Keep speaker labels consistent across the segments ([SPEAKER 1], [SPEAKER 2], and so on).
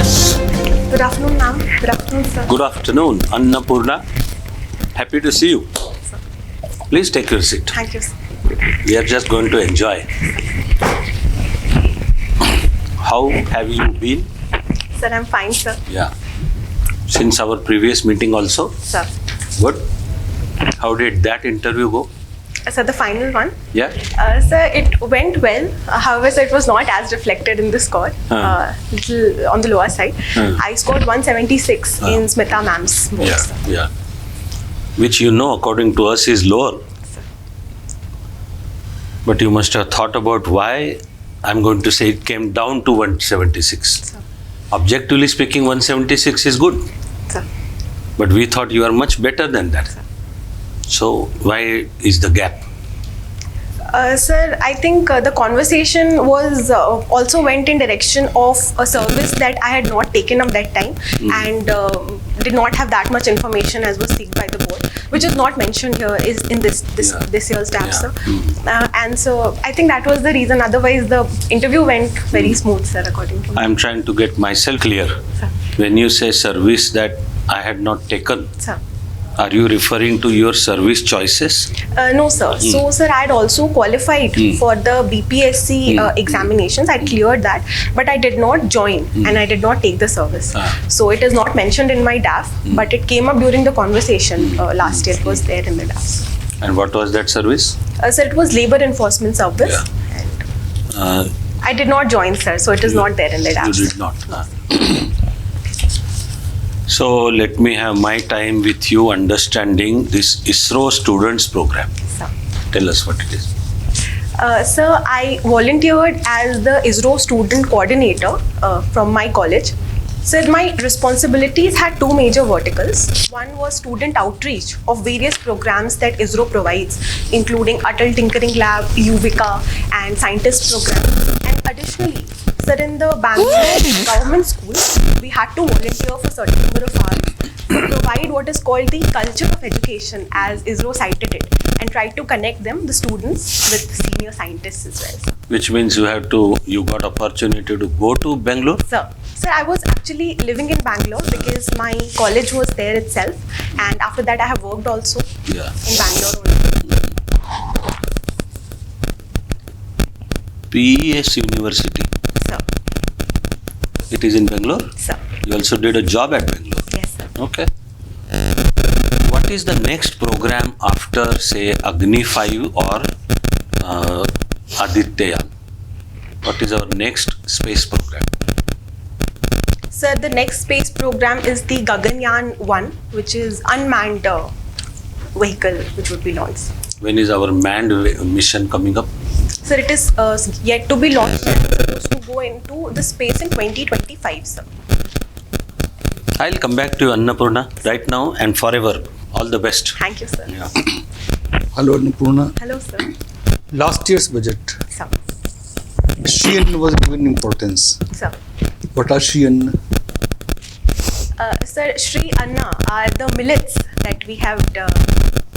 [SPEAKER 1] Yes.
[SPEAKER 2] Good afternoon, ma'am. Good afternoon, sir.
[SPEAKER 1] Good afternoon, Annapurna. Happy to see you. Please take your seat.
[SPEAKER 2] Thank you, sir.
[SPEAKER 1] We are just going to enjoy. How have you been?
[SPEAKER 2] Sir, I'm fine, sir.
[SPEAKER 1] Yeah. Since our previous meeting also?
[SPEAKER 2] Sir.
[SPEAKER 1] Good. How did that interview go?
[SPEAKER 2] Sir, the final one?
[SPEAKER 1] Yeah.
[SPEAKER 2] Sir, it went well. However, sir, it was not as reflected in the score. Little on the lower side. I scored 176 in Smita ma'am's board,
[SPEAKER 1] Yeah,
[SPEAKER 2] sir.
[SPEAKER 1] yeah. Which you know, according to us, is lower.
[SPEAKER 2] Sir.
[SPEAKER 1] But you must have thought about why. I'm going to say it came down to 176.
[SPEAKER 2] Sir.
[SPEAKER 1] Objectively speaking, 176 is good.
[SPEAKER 2] Sir.
[SPEAKER 1] But we thought you are much better than that.
[SPEAKER 2] Sir.
[SPEAKER 1] So why is the gap?
[SPEAKER 2] Sir, I think the conversation was also went in direction of a service that I had not taken up that time and did not have that much information as was seeked by the board, which is not mentioned here is in this year's draft, sir. And so I think that was the reason. Otherwise, the interview went very smooth, sir, according to me.
[SPEAKER 1] I'm trying to get myself clear.
[SPEAKER 2] Sir.
[SPEAKER 1] When you say service that I had not taken,
[SPEAKER 2] Sir.
[SPEAKER 1] are you referring to your service choices?
[SPEAKER 2] No, sir. So, sir, I had also qualified for the BPSC examinations. I cleared that, but I did not join and I did not take the service. So, it is not mentioned in my DAF, but it came up during the conversation last year. It was there in the DAF.
[SPEAKER 1] And what was that service?
[SPEAKER 2] Sir, it was Labour Enforcement Service.
[SPEAKER 1] Yeah.
[SPEAKER 2] And I did not join, sir, so it is not there in the DAF.
[SPEAKER 1] You did not. So let me have my time with you understanding this ISRO students program.
[SPEAKER 2] Sir.
[SPEAKER 1] Tell us what it is.
[SPEAKER 2] Sir, I volunteered as the ISRO student coordinator from my college. Sir, my responsibilities had two major verticals. One was student outreach of various programs that ISRO provides, including Atal Tinkering Lab, Yuvika, and scientist programs. And additionally, sir, in the Bangalore government school, we had to volunteer for a certain number of hours to provide what is called the culture of education, as ISRO cited it, and try to connect them, the students, with senior scientists as well.
[SPEAKER 1] Which means you got opportunity to go to Bangalore?
[SPEAKER 2] Sir, I was actually living in Bangalore because my college was there itself, and after that I have worked also in Bangalore only.
[SPEAKER 1] PES University.
[SPEAKER 2] Sir.
[SPEAKER 1] It is in Bangalore?
[SPEAKER 2] Sir.
[SPEAKER 1] You also did a job at Bangalore?
[SPEAKER 2] Yes, sir.
[SPEAKER 1] Okay. What is the next program after, say, Agni 5 or Adityayan? What is our next space program?
[SPEAKER 2] Sir, the next space program is the Gaganyaan 1, which is unmanned vehicle which would be launched.
[SPEAKER 1] When is our manned mission coming up?
[SPEAKER 2] Sir, it is yet to be launched and it's supposed to go into the space in 2025, sir.
[SPEAKER 1] I'll come back to you, Annapurna, right now and forever. All the best.
[SPEAKER 2] Thank you, sir.
[SPEAKER 1] Yeah.
[SPEAKER 3] Hello, Annapurna.
[SPEAKER 2] Hello, sir.
[SPEAKER 3] Last year's budget,
[SPEAKER 2] Sir.
[SPEAKER 3] Shian was given importance.
[SPEAKER 2] Sir.
[SPEAKER 3] What are Shian?
[SPEAKER 2] Sir, Shri Anna are the millets that we have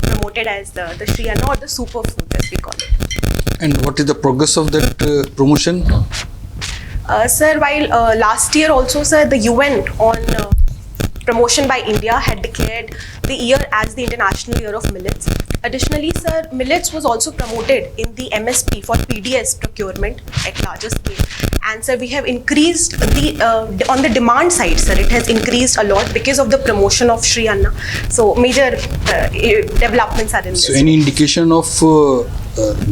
[SPEAKER 2] promoted as the Shri Anna or the superfood as we call it.
[SPEAKER 3] And what is the progress of that promotion?
[SPEAKER 2] Sir, while last year also, sir, the UN on promotion by India had declared the year as the International Year of Millets. Additionally, sir, millets was also promoted in the MSP for PDS procurement at larger scale. And sir, we have increased the on the demand side, sir, it has increased a lot because of the promotion of Shri Anna. So major developments are in this.
[SPEAKER 3] So any indication of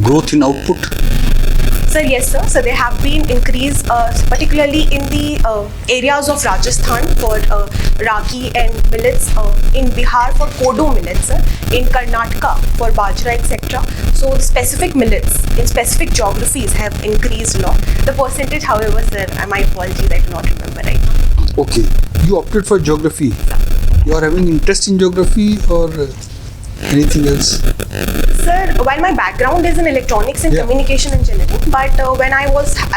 [SPEAKER 3] growth in output?
[SPEAKER 2] Sir, yes, sir. So there have been increase, particularly in the areas of Rajasthan for ragi and millets, in Bihar for kodo millets, sir, in Karnataka for bajra, etc. So specific millets in specific geographies have increased a lot. The percentage, however, sir, my apologies, I do not remember right now.
[SPEAKER 3] Okay, you opted for geography.
[SPEAKER 2] Sir.
[SPEAKER 3] You are having interest in geography or? Anything else?
[SPEAKER 2] Sir, while my background is in electronics and
[SPEAKER 3] Yeah.
[SPEAKER 2] communication engineering, but when I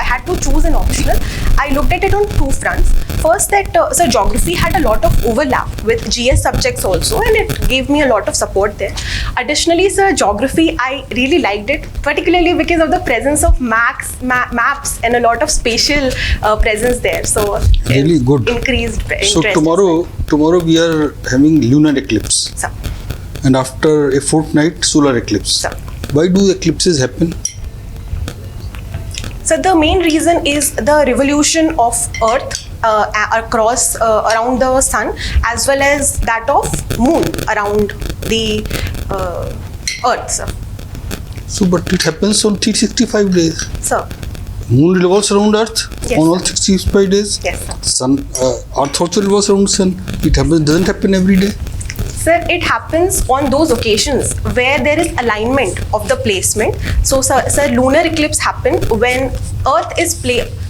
[SPEAKER 2] had to choose an optional, I looked at it on two fronts. First, that sir, geography had a lot of overlap with GS subjects also, and it gave me a lot of support there. Additionally, sir, geography, I really liked it, particularly because of the presence of maps and a lot of spatial presence there. So
[SPEAKER 3] Really
[SPEAKER 2] it
[SPEAKER 3] good.
[SPEAKER 2] Increased interest.
[SPEAKER 3] So tomorrow we are having lunar eclipse,
[SPEAKER 2] Sir.
[SPEAKER 3] and after a fortnight solar eclipse.
[SPEAKER 2] Sir.
[SPEAKER 3] Why do eclipses happen?
[SPEAKER 2] So the main reason is the revolution of Earth across around the sun, as well as that of Moon around the Earth. Sir.
[SPEAKER 3] So, but it happens on 365 days.
[SPEAKER 2] Sir.
[SPEAKER 3] Moon revolves around Earth
[SPEAKER 2] Yes,
[SPEAKER 3] on all
[SPEAKER 2] sir.
[SPEAKER 3] 65 days.
[SPEAKER 2] Yes, sir.
[SPEAKER 3] Sun, Earth also revolves around Sun. It happens. Doesn't happen every day.
[SPEAKER 2] Sir, it happens on those occasions where there is alignment of the placement. So, sir, lunar eclipse happen when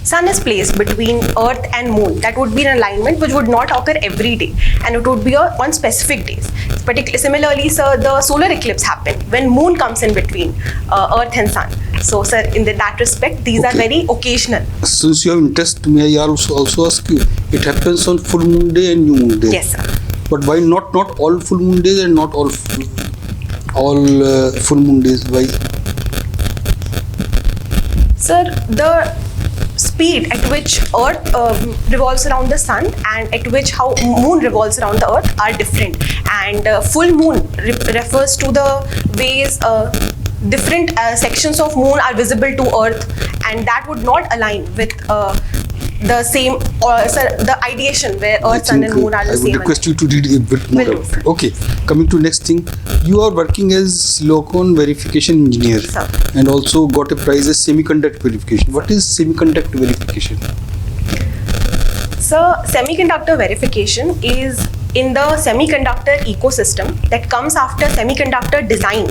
[SPEAKER 2] Sun is placed between Earth and Moon. That would be an alignment which would not occur every day, and it would be on specific days. Similarly, sir, the solar eclipse happen when Moon comes in between Earth and Sun. So, sir, in that respect, these are
[SPEAKER 3] Okay.
[SPEAKER 2] very occasional.
[SPEAKER 3] Since you have interest, may I also ask you? It happens on full moon day and new moon day.
[SPEAKER 2] Yes, sir.
[SPEAKER 3] But why not all full moon days and not all full moon days? Why?
[SPEAKER 2] Sir, the speed at which Earth revolves around the sun and at which how Moon revolves around the Earth are different. And full moon refers to the ways different sections of Moon are visible to Earth, and that would not align with the same, sir, the ideation where Earth, Sun and Moon are the
[SPEAKER 3] I
[SPEAKER 2] same.
[SPEAKER 3] would request you to read a bit more.
[SPEAKER 2] Will do.
[SPEAKER 3] Okay, coming to next thing. You are working as silicon verification engineer,
[SPEAKER 2] Sir.
[SPEAKER 3] and also got a prize as semiconductor verification. What is semiconductor verification?
[SPEAKER 2] So, semiconductor verification is in the semiconductor ecosystem that comes after semiconductor design.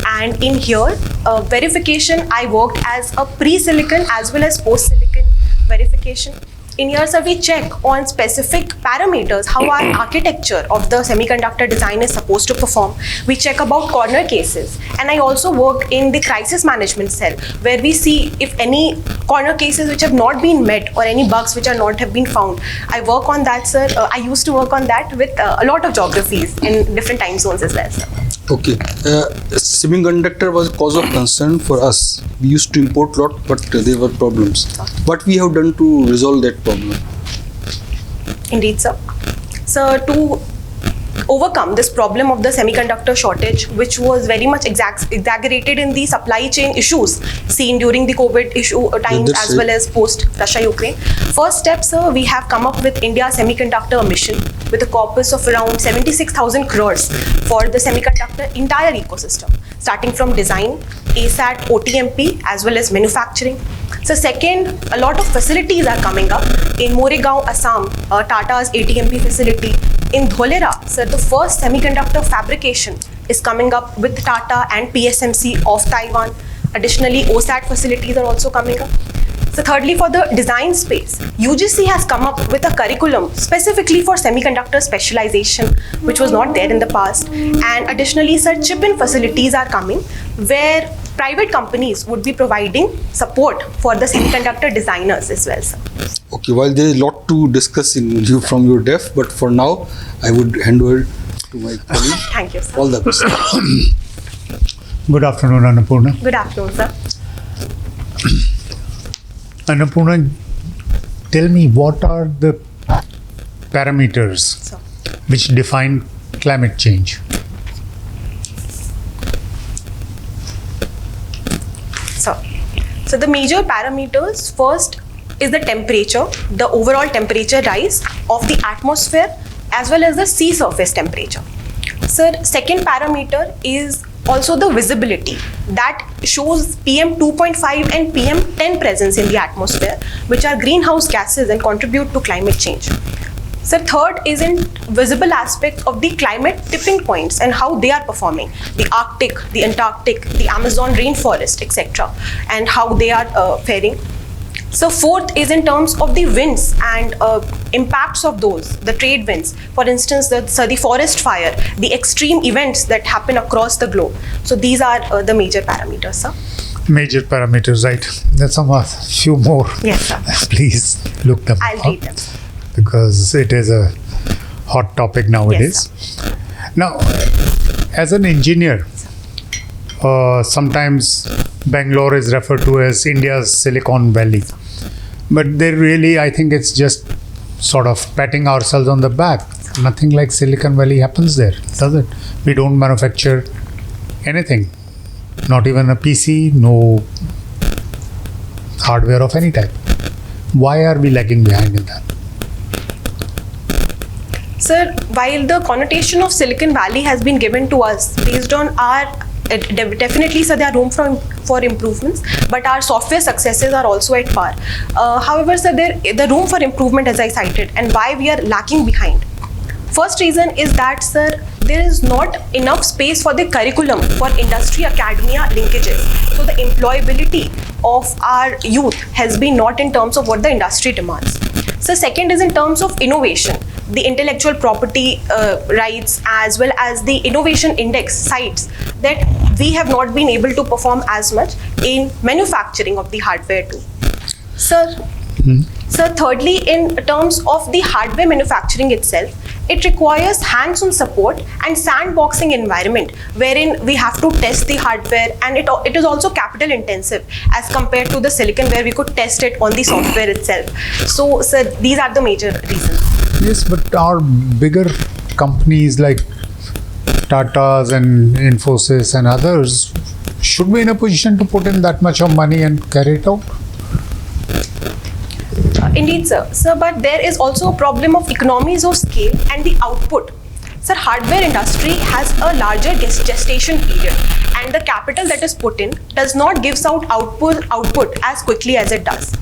[SPEAKER 2] And in here, verification, I worked as a pre-silicon as well as post-silicon verification. In here, sir, we check on specific parameters how our architecture of the semiconductor design is supposed to perform. We check about corner cases, and I also work in the crisis management cell where we see if any corner cases which have not been met or any bugs which are not have been found. I work on that, sir. I used to work on that with a lot of geographies in different time zones as well, sir.
[SPEAKER 3] Okay, semiconductor was a cause of concern for us. We used to import lot, but there were problems. What we have done to resolve that problem?
[SPEAKER 2] Indeed, sir. So to overcome this problem of the semiconductor shortage, which was very much exaggerated in the supply chain issues seen during the COVID issue times
[SPEAKER 3] that's
[SPEAKER 2] as well as post Russia-Ukraine. First step, sir, we have come up with India Semiconductor Mission with a corpus of around 76,000 crores for the semiconductor entire ecosystem, starting from design, ASAT, OTMP, as well as manufacturing. So second, a lot of facilities are coming up. In Moregaon, Assam, Tata's ATMP facility. In Dholera, sir, the first semiconductor fabrication is coming up with Tata and PSMC of Taiwan. Additionally, OSAT facilities are also coming up. So thirdly, for the design space, UGC has come up with a curriculum specifically for semiconductor specialization, which was not there in the past. And additionally, sir, chip-in facilities are coming where private companies would be providing support for the semiconductor designers as well, sir.
[SPEAKER 3] Okay, while there is a lot to discuss in you from your def, but for now, I would hand over to my colleague.
[SPEAKER 2] Thank you, sir.
[SPEAKER 3] All the best.
[SPEAKER 4] Good afternoon, Annapurna.
[SPEAKER 2] Good afternoon, sir.
[SPEAKER 4] Annapurna, tell me what are the parameters
[SPEAKER 2] So,
[SPEAKER 4] which define climate change?
[SPEAKER 2] so the major parameters, first is the temperature, the overall temperature rise of the atmosphere as well as the sea surface temperature. Sir, second parameter is also the visibility that shows PM 2.5 and PM 10 presence in the atmosphere, which are greenhouse gases and contribute to climate change. So third is in visible aspect of the climate tipping points and how they are performing. The Arctic, the Antarctic, the Amazon rainforest, etc. and how they are faring. So fourth is in terms of the winds and impacts of those, the trade winds. For instance, the forest fire, the extreme events that happen across the globe. So these are the major parameters, sir.
[SPEAKER 4] Major parameters, right? There's a few more.
[SPEAKER 2] Yes, sir.
[SPEAKER 4] Please look them
[SPEAKER 2] I'll
[SPEAKER 4] up,
[SPEAKER 2] read them.
[SPEAKER 4] because it is a hot topic nowadays.
[SPEAKER 2] Yes,
[SPEAKER 4] Now, as an engineer, sometimes Bangalore is referred to as India's Silicon Valley. But they really, I think it's just sort of patting ourselves on the back. Nothing like Silicon Valley happens there, does it? We don't manufacture anything. Not even a PC, no hardware of any type. Why are we lagging behind in that?
[SPEAKER 2] Sir, while the connotation of Silicon Valley has been given to us based on our definitely, sir, there are room for improvements, but our software successes are also at par. However, sir, the room for improvement, as I cited, and why we are lacking behind. First reason is that, sir, there is not enough space for the curriculum for industry academia linkages. So the employability of our youth has been not in terms of what the industry demands. So second is in terms of innovation, the intellectual property rights as well as the innovation index cites that we have not been able to perform as much in manufacturing of the hardware too. Sir, thirdly, in terms of the hardware manufacturing itself, it requires hands-on support and sandboxing environment wherein we have to test the hardware, and it is also capital intensive as compared to the silicon where we could test it on the software itself. So, sir, these are the major reasons.
[SPEAKER 4] Yes, but our bigger companies like Tata's and Infosys and others should be in a position to put in that much of money and carry it out.
[SPEAKER 2] Indeed, sir. Sir, but there is also a problem of economies of scale and the output. Sir, hardware industry has a larger gestation period, and the capital that is put in does not give out output as quickly as it does.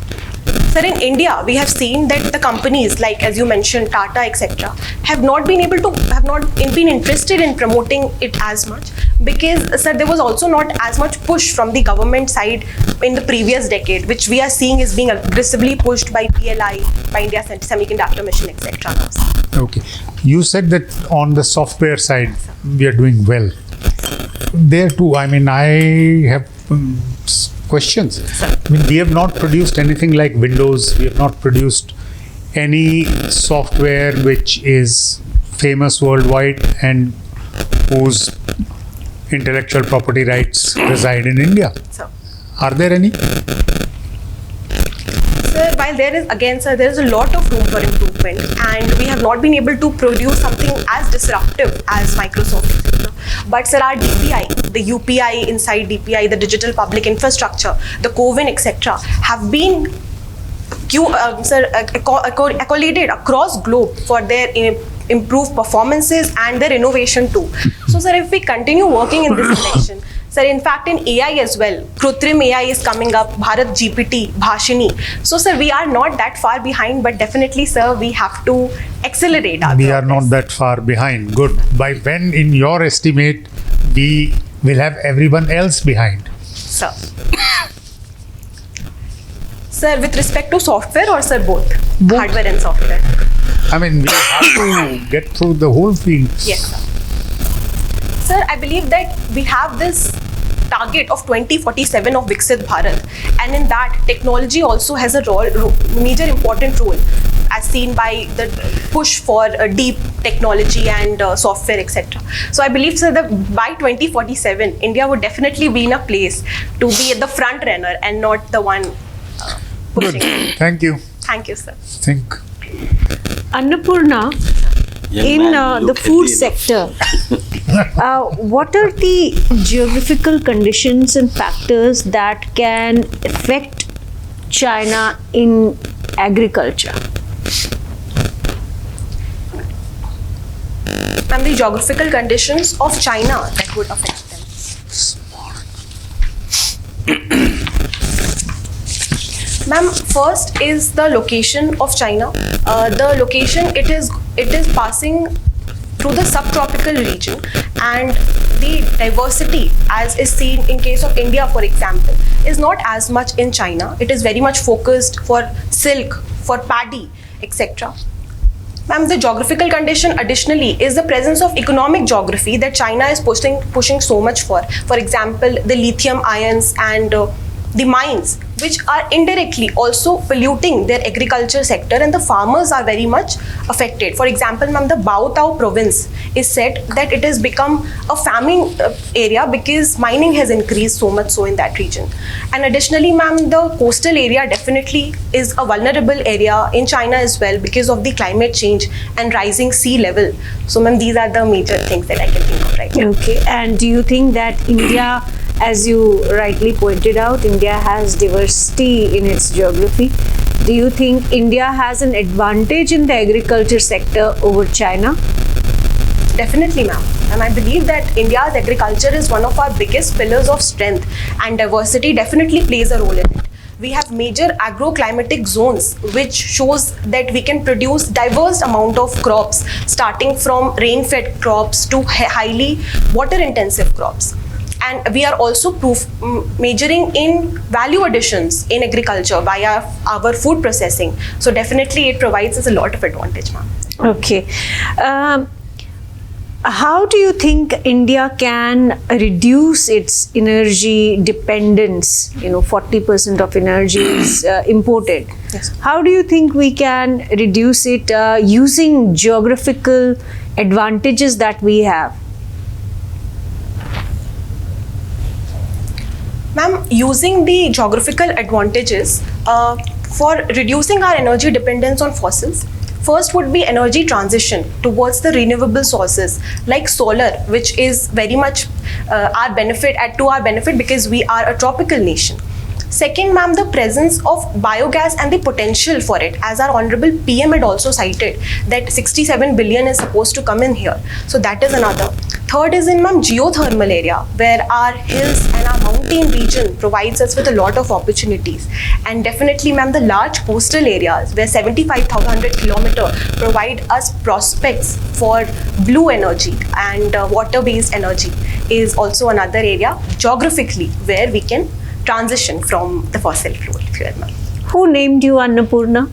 [SPEAKER 2] Sir, in India, we have seen that the companies like, as you mentioned, Tata, etc., have not been interested in promoting it as much because, sir, there was also not as much push from the government side in the previous decade, which we are seeing is being aggressively pushed by PLI, by India Semiconductor Mission, etc.
[SPEAKER 4] Okay. You said that on the software side, we are doing well. There too, I mean, I have questions. I mean, we have not produced anything like Windows. We have not produced any software which is famous worldwide and whose intellectual property rights reside in India.
[SPEAKER 2] So,
[SPEAKER 4] Are there any?
[SPEAKER 2] sir, while there is, again, sir, there is a lot of room for improvement, and we have not been able to produce something as disruptive as Microsoft, etc. But, sir, our DPI, the UPI inside DPI, the digital public infrastructure, the CoWIN, etc., have been accoladed across globe for their improved performances and their innovation too. So, sir, if we continue working in this direction, sir, in fact, in AI as well, Krutrim AI is coming up, Bharat GPT, Bhashini. So, sir, we are not that far behind, but definitely, sir, we have to accelerate our
[SPEAKER 4] We are
[SPEAKER 2] progress.
[SPEAKER 4] not that far behind. Good. By when, in your estimate, we will have everyone else behind?
[SPEAKER 2] Sir. Sir, with respect to software or, sir, both? Hardware and software.
[SPEAKER 4] I mean, we have to get through the whole field.
[SPEAKER 2] Yes, sir. Sir, I believe that we have this target of 2047 of Viksit Bharat, and in that, technology also has a major important role, as seen by the push for deep technology and software, etc. So I believe, sir, that by 2047, India would definitely be in a place to be the front runner and not the one pushing.
[SPEAKER 4] Good. Thank you.
[SPEAKER 2] Thank you, sir.
[SPEAKER 4] Think.
[SPEAKER 5] Annapurna,
[SPEAKER 1] Young
[SPEAKER 5] in
[SPEAKER 1] man,
[SPEAKER 5] the
[SPEAKER 1] look
[SPEAKER 5] food
[SPEAKER 1] healthy enough.
[SPEAKER 5] sector, what are the geographical conditions and factors that can affect China in agriculture?
[SPEAKER 2] And the geographical conditions of China that would affect them. Ma'am, first is the location of China. The location, it is passing through the subtropical region, and the diversity, as is seen in case of India, for example, is not as much in China. It is very much focused for silk, for paddy, etc. Ma'am, the geographical condition additionally is the presence of economic geography that China is pushing so much for. For example, the lithium ions and the mines, which are indirectly also polluting their agriculture sector, and the farmers are very much affected. For example, ma'am, the Baotao province is said that it has become a farming area because mining has increased so much so in that region. And additionally, ma'am, the coastal area definitely is a vulnerable area in China as well because of the climate change and rising sea level. So, ma'am, these are the major things that I can think of right now.
[SPEAKER 5] Okay, and do you think that India, as you rightly pointed out, India has diversity in its geography? Do you think India has an advantage in the agriculture sector over China?
[SPEAKER 2] Definitely, ma'am. And I believe that India's agriculture is one of our biggest pillars of strength, and diversity definitely plays a role in it. We have major agroclimatic zones, which shows that we can produce diverse amount of crops, starting from rain-fed crops to highly water-intensive crops. And we are also majoring in value additions in agriculture via our food processing. So definitely it provides us a lot of advantage, ma'am.
[SPEAKER 5] Okay. How do you think India can reduce its energy dependence? 40% of energy is imported.
[SPEAKER 2] Yes.
[SPEAKER 5] How do you think we can reduce it using geographical advantages that we have?
[SPEAKER 2] Ma'am, using the geographical advantages for reducing our energy dependence on fossils, first would be energy transition towards the renewable sources like solar, which is very much to our benefit because we are a tropical nation. Second, ma'am, the presence of biogas and the potential for it, as our Honorable PM had also cited that 67 billion is supposed to come in here. So that is another. Third is in, ma'am, geothermal area, where our hills and our mountain region provides us with a lot of opportunities. And definitely, ma'am, the large coastal areas where 75,000 kilometers provide us prospects for blue energy and water-based energy is also another area geographically where we can transition from the fossil fuel, ma'am.
[SPEAKER 5] Who named you Annapurna?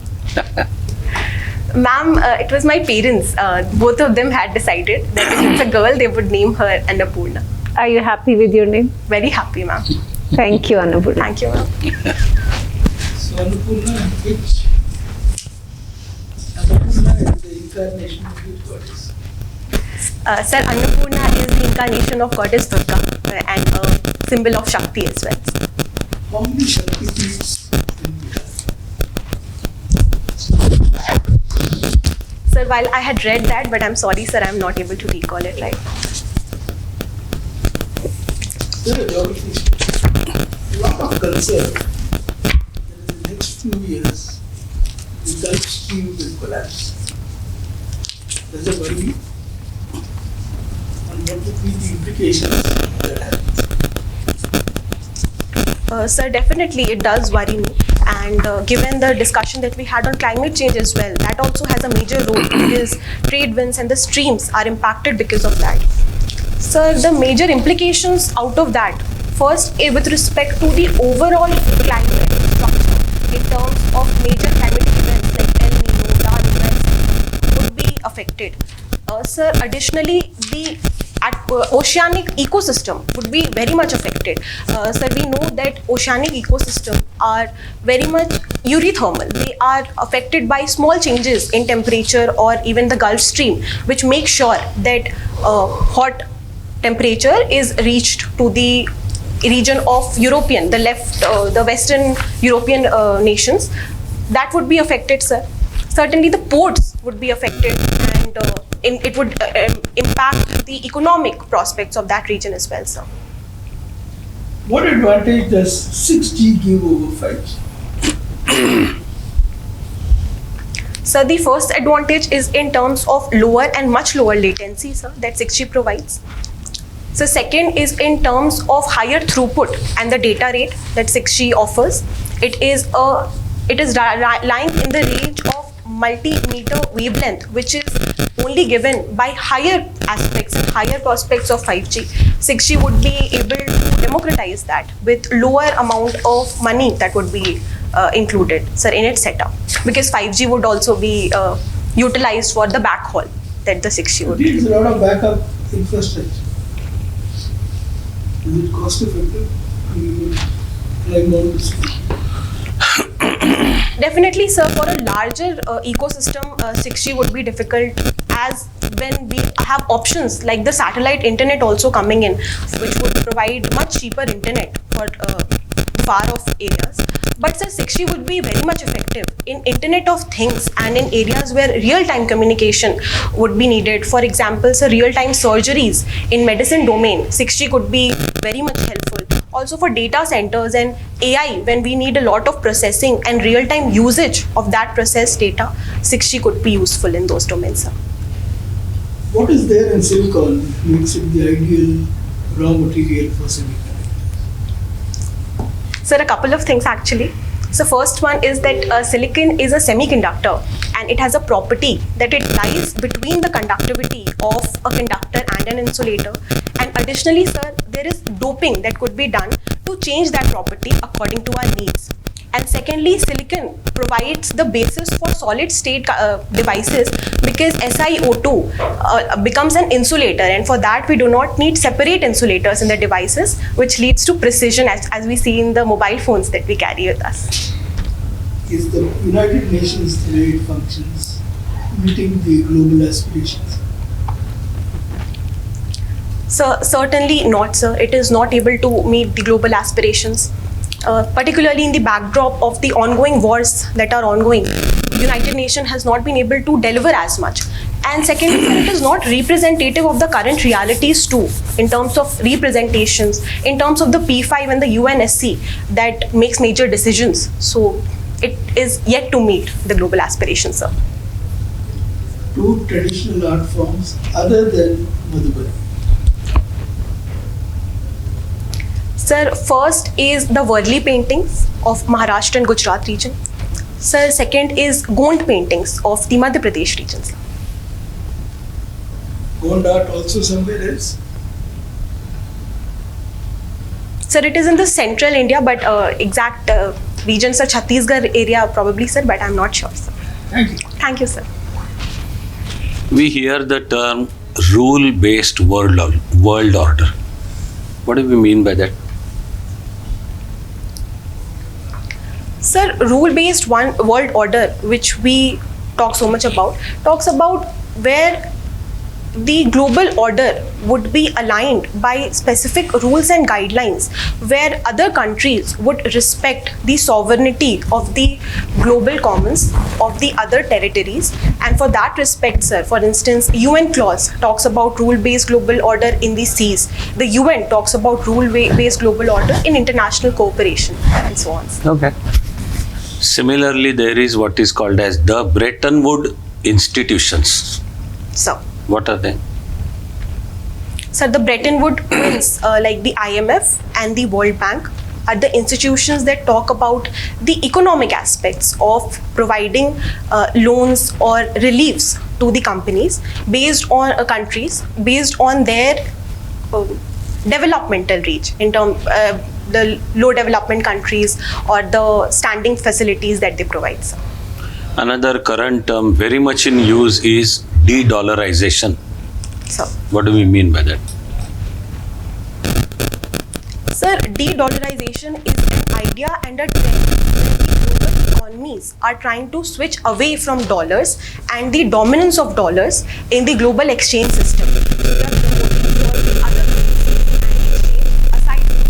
[SPEAKER 2] Ma'am, it was my parents. Both of them had decided that if it's a girl, they would name her Annapurna.
[SPEAKER 5] Are you happy with your name?
[SPEAKER 2] Very happy, ma'am.
[SPEAKER 5] Thank you, Annapurna.
[SPEAKER 2] Thank you, ma'am.
[SPEAKER 6] So Annapurna, which Annapurna is the incarnation of which goddess?
[SPEAKER 2] Sir, Annapurna is the incarnation of goddess Durga and a symbol of Shakti as well.
[SPEAKER 6] How many Shakti peeths in Bihar?
[SPEAKER 2] Sir, while I had read that, but I'm sorry, sir, I'm not able to recall it right now.
[SPEAKER 6] There are geographies. A lot of concern that in the next few years the Gulf Stream will collapse. Does it worry you? And what would be the implications that happens?
[SPEAKER 2] Sir, definitely it does worry me, and given the discussion that we had on climate change as well, that also has a major role because trade winds and the streams are impacted because of that. Sir, the major implications out of that, first with respect to the overall climate structure in terms of major climatic events like El Nino, La Nina, would be affected. Sir, additionally, the oceanic ecosystem would be very much affected. Sir, we know that oceanic ecosystem are very much eurythermal. They are affected by small changes in temperature or even the Gulf Stream, which make sure that hot temperature is reached to the region of European, the Western European nations. That would be affected, sir. Certainly the ports would be affected, and it would impact the economic prospects of that region as well, sir.
[SPEAKER 6] What advantage does 6G give over 5G?
[SPEAKER 2] So the first advantage is in terms of lower and much lower latency, sir, that 6G provides. So second is in terms of higher throughput and the data rate that 6G offers. It is lying in the range of multimeter wavelength, which is only given by higher aspects and higher prospects of 5G. 6G would be able to democratize that with lower amount of money that would be included, sir, in its setup. Because 5G would also be utilized for the backhaul that the 6G would
[SPEAKER 6] It
[SPEAKER 2] be.
[SPEAKER 6] needs a lot of backup infrastructure. Is it cost effective? Like more to speed?
[SPEAKER 2] Definitely, sir, for a larger ecosystem, 6G would be difficult, as when we have options like the satellite internet also coming in, which would provide much cheaper internet for far off areas. But sir, 6G would be very much effective in Internet of Things and in areas where real-time communication would be needed. For example, sir, real-time surgeries in medicine domain, 6G could be very much helpful. Also for data centers and AI, when we need a lot of processing and real-time usage of that processed data, 6G could be useful in those domains, sir.
[SPEAKER 6] What is there in silicon makes it the ideal raw material for semiconductors?
[SPEAKER 2] Sir, a couple of things actually. So first one is that silicon is a semiconductor, and it has a property that it lies between the conductivity of a conductor and an insulator. And additionally, sir, there is doping that could be done to change that property according to our needs. And secondly, silicon provides the basis for solid state devices, because SiO2 becomes an insulator, and for that we do not need separate insulators in the devices, which leads to precision as we see in the mobile phones that we carry with us.
[SPEAKER 6] Is the United Nations, the way it functions, meeting the global aspirations?
[SPEAKER 2] So certainly not, sir. It is not able to meet the global aspirations. Particularly in the backdrop of the ongoing wars that are ongoing, United Nations has not been able to deliver as much. And secondly, it is not representative of the current realities too, in terms of representations, in terms of the P5 and the UNSC that makes major decisions. So it is yet to meet the global aspirations, sir.
[SPEAKER 6] Two traditional art forms other than Madhubari.
[SPEAKER 2] Sir, first is the Worli paintings of Maharashtra and Gujarat region. Sir, second is Gond paintings of the Madhya Pradesh region, sir.
[SPEAKER 6] Gond art also somewhere else?
[SPEAKER 2] Sir, it is in the central India, but exact regions are Chhattisgarh area probably, sir, but I'm not sure, sir.
[SPEAKER 6] Thank you.
[SPEAKER 2] Thank you, sir.
[SPEAKER 1] We hear the term rule-based world order. What do we mean by that?
[SPEAKER 2] Sir, rule-based world order, which we talk so much about, talks about where the global order would be aligned by specific rules and guidelines, where other countries would respect the sovereignty of the global commons of the other territories. And for that respect, sir, for instance, UN clause talks about rule-based global order in the seas. The UN talks about rule-based global order in international cooperation, and so on.
[SPEAKER 1] Okay. Similarly, there is what is called as the Bretton Woods institutions.
[SPEAKER 2] So,
[SPEAKER 1] What are they?
[SPEAKER 2] sir, the Bretton Woods twins, like the IMF and the World Bank, are the institutions that talk about the economic aspects of providing loans or reliefs to the companies based on countries, based on their developmental reach, in terms the low development countries or the standing facilities that they provide, sir.
[SPEAKER 1] Another current term very much in use is de-dollarization.
[SPEAKER 2] So,
[SPEAKER 1] What do we mean by that?
[SPEAKER 2] sir, de-dollarization is an idea and a trend where the global economies are trying to switch away from dollars and the dominance of dollars in the global exchange system. They are promoting for other currencies and exchange aside from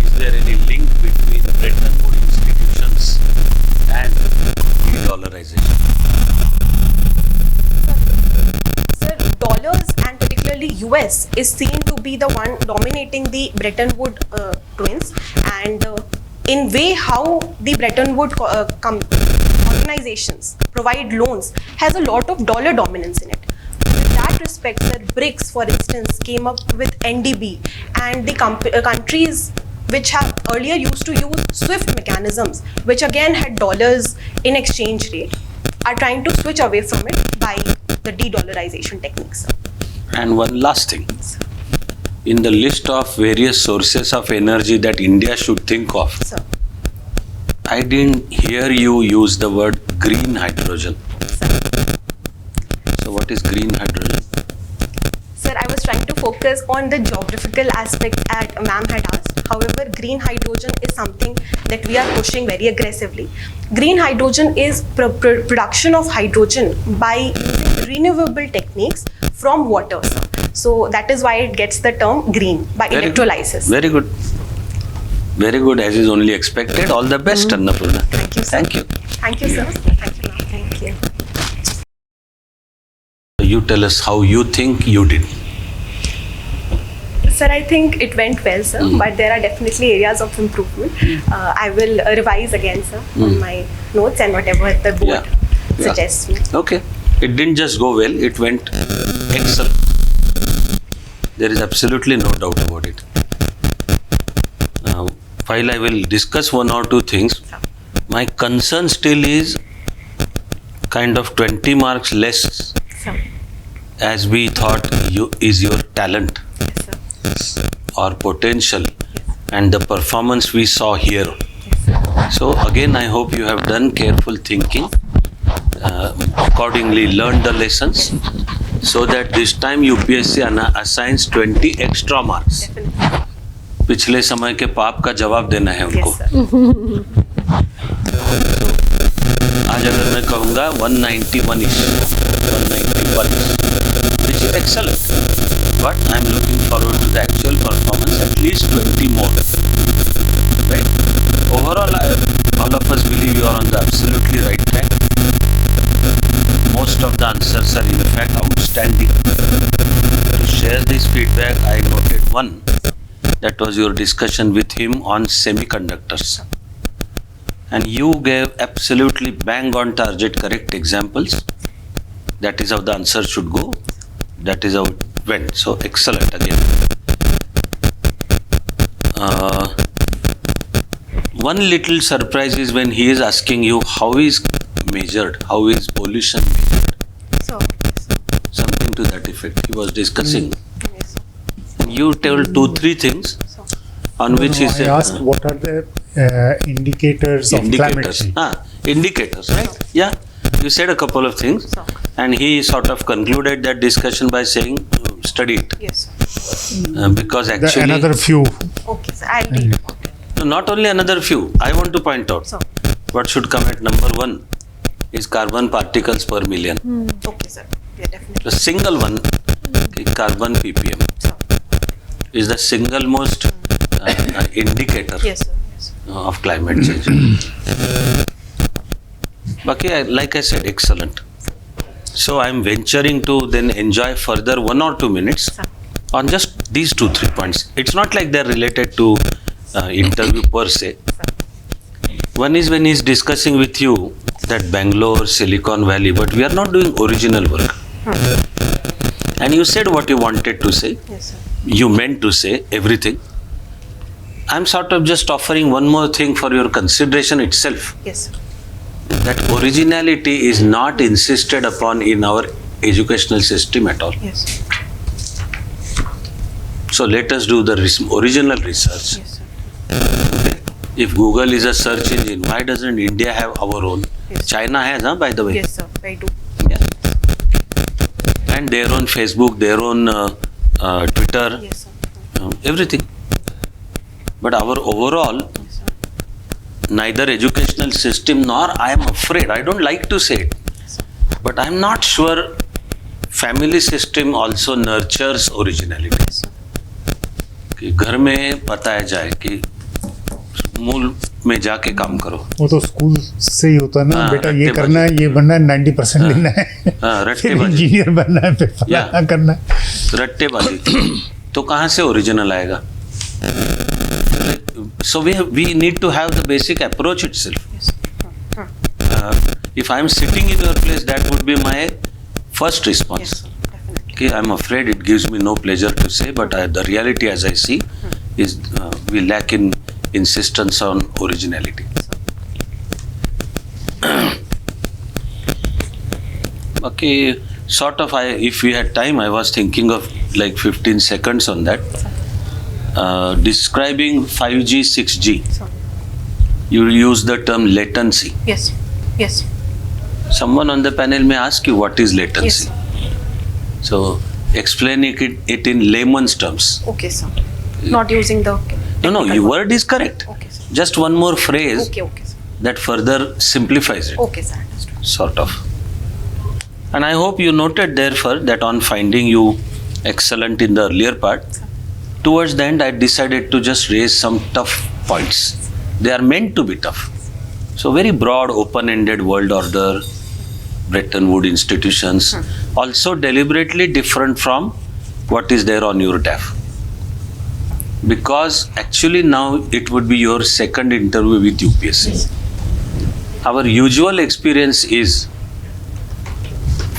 [SPEAKER 1] Is there any link between Bretton Woods institutions and de-dollarization?
[SPEAKER 2] Sir, dollars and particularly US is seen to be the one dominating the Bretton Woods twins, and in way how the Bretton Woods organizations provide loans has a lot of dollar dominance in it. In that respect, sir, BRICS, for instance, came up with NDB, and the countries which have earlier used to use SWIFT mechanisms, which again had dollars in exchange rate, are trying to switch away from it by the de-dollarization techniques.
[SPEAKER 1] And one last thing. In the list of various sources of energy that India should think of,
[SPEAKER 2] Sir.
[SPEAKER 1] I didn't hear you use the word green hydrogen. So what is green hydrogen?
[SPEAKER 2] Sir, I was trying to focus on the geographical aspect that ma'am had asked. However, green hydrogen is something that we are pushing very aggressively. Green hydrogen is production of hydrogen by using renewable techniques from water, sir. So that is why it gets the term green, by
[SPEAKER 1] Very
[SPEAKER 2] electrolysis.
[SPEAKER 1] Good. Very good. Very good, as is only expected. All the best, Annapurna.
[SPEAKER 2] Thank you, sir.
[SPEAKER 1] Thank you.
[SPEAKER 2] Thank you, sir. Thank you, ma'am.
[SPEAKER 5] Thank you.
[SPEAKER 1] You tell us how you think you did.
[SPEAKER 2] Sir, I think it went well, sir, but there are definitely areas of improvement. I will revise again, sir, on my notes and whatever the board suggests me.
[SPEAKER 1] Okay. It didn't just go well, it went excellent. There is absolutely no doubt about it. While I will discuss one or two things, my concern still is kind of 20 marks less
[SPEAKER 2] Sir.
[SPEAKER 1] as we thought is your talent
[SPEAKER 2] Yes, sir.
[SPEAKER 1] or potential and the performance we saw here.
[SPEAKER 2] Yes, sir.
[SPEAKER 1] So again, I hope you have done careful thinking, accordingly learned the lessons, so that this time UPSC assigns 20 extra marks.
[SPEAKER 2] Definitely.
[SPEAKER 1] पिछले समय के पाप का जवाब देना है उनको.
[SPEAKER 2] Yes, sir.
[SPEAKER 1] आज अगर मैं कहूँगा 191 ish, 191, which is excellent. But I am looking forward to the actual performance, at least 20 more. Right? Overall, all of us believe you are on the absolutely right track. Most of the answers are in fact outstanding. To share this feedback, I noted one. That was your discussion with him on semiconductors. And you gave absolutely bang on target correct examples. That is how the answer should go. That is how it went. So excellent again. One little surprise is when he is asking you how is measured, how is pollution measured.
[SPEAKER 2] So,
[SPEAKER 1] Something to that effect. He was discussing.
[SPEAKER 2] yes, sir.
[SPEAKER 1] You told 2-3 things on which he
[SPEAKER 4] I
[SPEAKER 1] said.
[SPEAKER 4] asked what are the indicators of climate change.
[SPEAKER 1] Indicators, right? Yeah. You said a couple of things,
[SPEAKER 2] So.
[SPEAKER 1] and he sort of concluded that discussion by saying, study it.
[SPEAKER 2] Yes, sir.
[SPEAKER 1] Because actually,
[SPEAKER 4] Another few.
[SPEAKER 2] Okay, sir. I'll read about it.
[SPEAKER 1] No, not only another few, I want to point out
[SPEAKER 2] So,
[SPEAKER 1] what should come at number 1 is carbon particles per million.
[SPEAKER 2] okay, sir. Yeah, definitely.
[SPEAKER 1] The single one, carbon ppm,
[SPEAKER 2] So,
[SPEAKER 1] is the single most indicator
[SPEAKER 2] yes, sir. Yes, sir.
[SPEAKER 1] of climate change. Baki, like I said, excellent. So I am venturing to then enjoy further 1 or 2 minutes
[SPEAKER 2] Sir.
[SPEAKER 1] on just these 2-3 points. It's not like they're related to interview per se. One is when he's discussing with you that Bangalore, Silicon Valley, but we are not doing original work. And you said what you wanted to say.
[SPEAKER 2] Yes, sir.
[SPEAKER 1] You meant to say everything. I'm sort of just offering one more thing for your consideration itself.
[SPEAKER 2] Yes, sir.
[SPEAKER 1] That originality is not insisted upon in our educational system at all.
[SPEAKER 2] Yes, sir.
[SPEAKER 1] So let us do the original research.
[SPEAKER 2] Yes, sir.
[SPEAKER 1] Okay. If Google is a search engine, why doesn't India have our own?
[SPEAKER 2] Yes.
[SPEAKER 1] China has, by the way.
[SPEAKER 2] Yes, sir. I do.
[SPEAKER 1] Yeah. And their own Facebook, their own Twitter,
[SPEAKER 2] Yes, sir.
[SPEAKER 1] everything. But our overall,
[SPEAKER 2] Yes, sir.
[SPEAKER 1] neither educational system nor I am afraid, I don't like to say it, but I am not sure family system also nurtures originality.
[SPEAKER 2] Yes, sir.
[SPEAKER 1] कि घर में बताया जाए कि मूल में जाके काम करो.
[SPEAKER 4] वो तो स्कूल से ही होता है ना,
[SPEAKER 1] हाँ,
[SPEAKER 4] बेटा ये
[SPEAKER 1] रट्टेबाजी.
[SPEAKER 4] करना है, ये बनना है, 90% लेना है,
[SPEAKER 1] हाँ,
[SPEAKER 4] फिर
[SPEAKER 1] रट्टेबाजी.
[SPEAKER 4] इंजीनियर बनना है, फिर फलाना करना है.
[SPEAKER 1] रट्टेबाजी तो कहाँ से ओरिजिनल आएगा? So we need to have the basic approach itself.
[SPEAKER 2] Yes.
[SPEAKER 1] If I am sitting in your place, that would be my first response.
[SPEAKER 2] Yes, sir. Definitely.
[SPEAKER 1] Okay, I'm afraid it gives me no pleasure to say, but the reality as I see is we lack in insistence on originality. Okay, sort of. If we had time, I was thinking of like 15 seconds on that. Describing 5G, 6G.
[SPEAKER 2] Sorry.
[SPEAKER 1] You use the term latency.
[SPEAKER 2] Yes. Yes.
[SPEAKER 1] Someone on the panel may ask you what is latency.
[SPEAKER 2] Yes.
[SPEAKER 1] So explaining it in layman's terms.
[SPEAKER 2] Okay, sir. Not using the.
[SPEAKER 1] No, your word is correct.
[SPEAKER 2] Okay, sir.
[SPEAKER 1] Just one more phrase
[SPEAKER 2] Okay, sir.
[SPEAKER 1] that further simplifies it.
[SPEAKER 2] Okay, sir. Understood.
[SPEAKER 1] Sort of. And I hope you noted therefore that on finding you excellent in the earlier part, towards the end I decided to just raise some tough points. They are meant to be tough. So very broad, open-ended world order, Bretton Woods institutions, also deliberately different from what is there on your DAF. Because actually now it would be your second interview with UPSC. Our usual experience is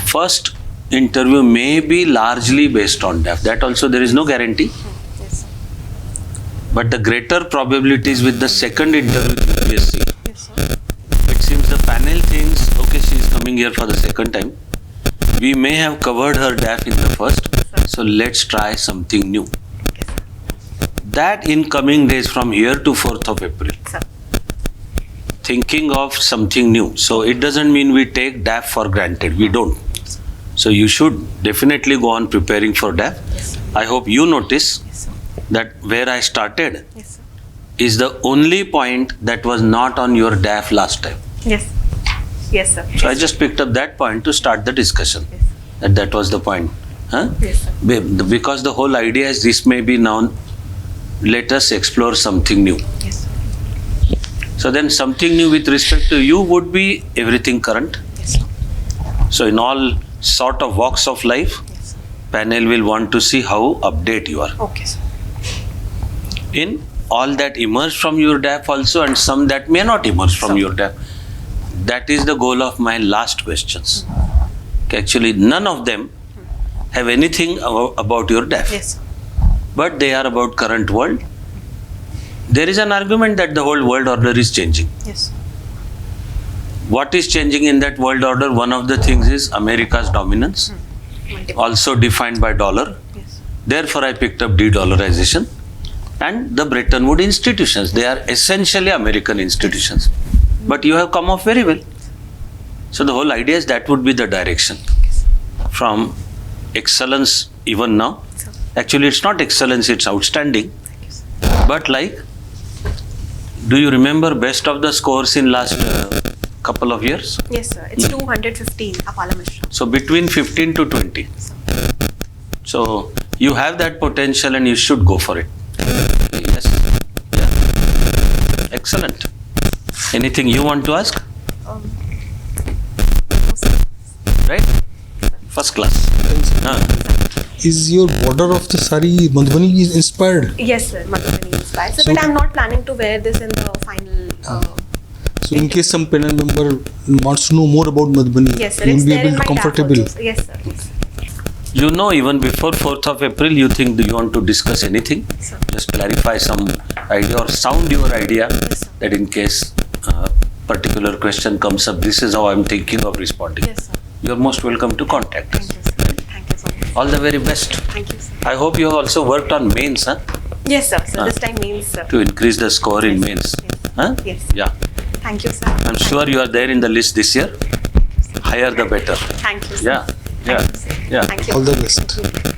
[SPEAKER 1] first interview may be largely based on DAF. That also there is no guarantee.
[SPEAKER 2] Yes, sir.
[SPEAKER 1] But the greater probabilities with the second interview with UPSC.
[SPEAKER 2] Yes, sir.
[SPEAKER 1] It seems the panel thinks, okay, she is coming here for the second time. We may have covered her DAF in the first, so let's try something new.
[SPEAKER 2] Okay, sir.
[SPEAKER 1] That in coming days from here to 4th of April,
[SPEAKER 2] Sir.
[SPEAKER 1] thinking of something new. So it doesn't mean we take DAF for granted. We don't. So you should definitely go on preparing for DAF.
[SPEAKER 2] Yes, sir.
[SPEAKER 1] I hope you notice
[SPEAKER 2] Yes, sir.
[SPEAKER 1] that where I started
[SPEAKER 2] Yes, sir.
[SPEAKER 1] is the only point that was not on your DAF last time.
[SPEAKER 2] Yes. Yes, sir.
[SPEAKER 1] So I just picked up that point to start the discussion.
[SPEAKER 2] Yes.
[SPEAKER 1] That was the point. Huh?
[SPEAKER 2] Yes, sir.
[SPEAKER 1] Because the whole idea is this may be now, let us explore something new.
[SPEAKER 2] Yes, sir.
[SPEAKER 1] So then something new with respect to you would be everything current.
[SPEAKER 2] Yes, sir.
[SPEAKER 1] So in all sort of walks of life,
[SPEAKER 2] Yes, sir.
[SPEAKER 1] panel will want to see how update you are.
[SPEAKER 2] Okay, sir.
[SPEAKER 1] In all that emerge from your DAF also and some that may not emerge from your DAF. That is the goal of my last questions. Actually, none of them have anything about your DAF.
[SPEAKER 2] Yes, sir.
[SPEAKER 1] But they are about current world. There is an argument that the whole world order is changing.
[SPEAKER 2] Yes, sir.
[SPEAKER 1] What is changing in that world order? One of the things is America's dominance,
[SPEAKER 2] Multiple.
[SPEAKER 1] also defined by dollar.
[SPEAKER 2] Yes.
[SPEAKER 1] Therefore, I picked up de-dollarization and the Bretton Woods institutions. They are essentially American institutions. But you have come off very well. So the whole idea is that would be the direction. From excellence even now. Actually, it's not excellence, it's outstanding.
[SPEAKER 2] Thank you, sir.
[SPEAKER 1] But like, do you remember best of the scores in last couple of years?
[SPEAKER 2] Yes, sir. It's 215, Apala Mishra.
[SPEAKER 1] So between 15 to 20. So you have that potential and you should go for it. Yes. Yeah. Excellent. Anything you want to ask?
[SPEAKER 2] No, sir.
[SPEAKER 1] Right? First class.
[SPEAKER 3] Is your border of the sari Madhubani is inspired?
[SPEAKER 2] Yes, sir. Madhubani inspired. Sir,
[SPEAKER 3] So-
[SPEAKER 2] but I'm not planning to wear this in the final.
[SPEAKER 3] So in case some panel member wants to know more about Madhubani,
[SPEAKER 2] Yes, sir.
[SPEAKER 3] you
[SPEAKER 2] It's
[SPEAKER 3] will be
[SPEAKER 2] there in
[SPEAKER 3] able
[SPEAKER 2] my
[SPEAKER 3] to
[SPEAKER 2] DAF
[SPEAKER 3] comfortable.
[SPEAKER 2] also, sir. Yes, sir. Yes.
[SPEAKER 1] You know, even before 4th of April, you think do you want to discuss anything?
[SPEAKER 2] Sir.
[SPEAKER 1] Just clarify some idea or sound your idea
[SPEAKER 2] Yes, sir.
[SPEAKER 1] that in case particular question comes up, this is how I'm thinking of responding.
[SPEAKER 2] Yes, sir.
[SPEAKER 1] You're most welcome to contact us.
[SPEAKER 2] Thank you, sir. Thank you so much.
[SPEAKER 1] All the very best.
[SPEAKER 2] Thank you, sir.
[SPEAKER 1] I hope you have also worked on mains, huh?
[SPEAKER 2] Yes, sir. So
[SPEAKER 1] Ah.
[SPEAKER 2] this time means, sir.
[SPEAKER 1] To increase the score in
[SPEAKER 2] Yes,
[SPEAKER 1] mains.
[SPEAKER 2] yes.
[SPEAKER 1] Huh?
[SPEAKER 2] Yes.
[SPEAKER 1] Yeah.
[SPEAKER 2] Thank you, sir.
[SPEAKER 1] I'm sure you are there in the list this year. Higher the better.
[SPEAKER 2] Thank you, sir.
[SPEAKER 1] Yeah. Yeah.
[SPEAKER 2] Thank you, sir.
[SPEAKER 1] Yeah.
[SPEAKER 2] Thank you.
[SPEAKER 3] All the best.
[SPEAKER 2] Thank you.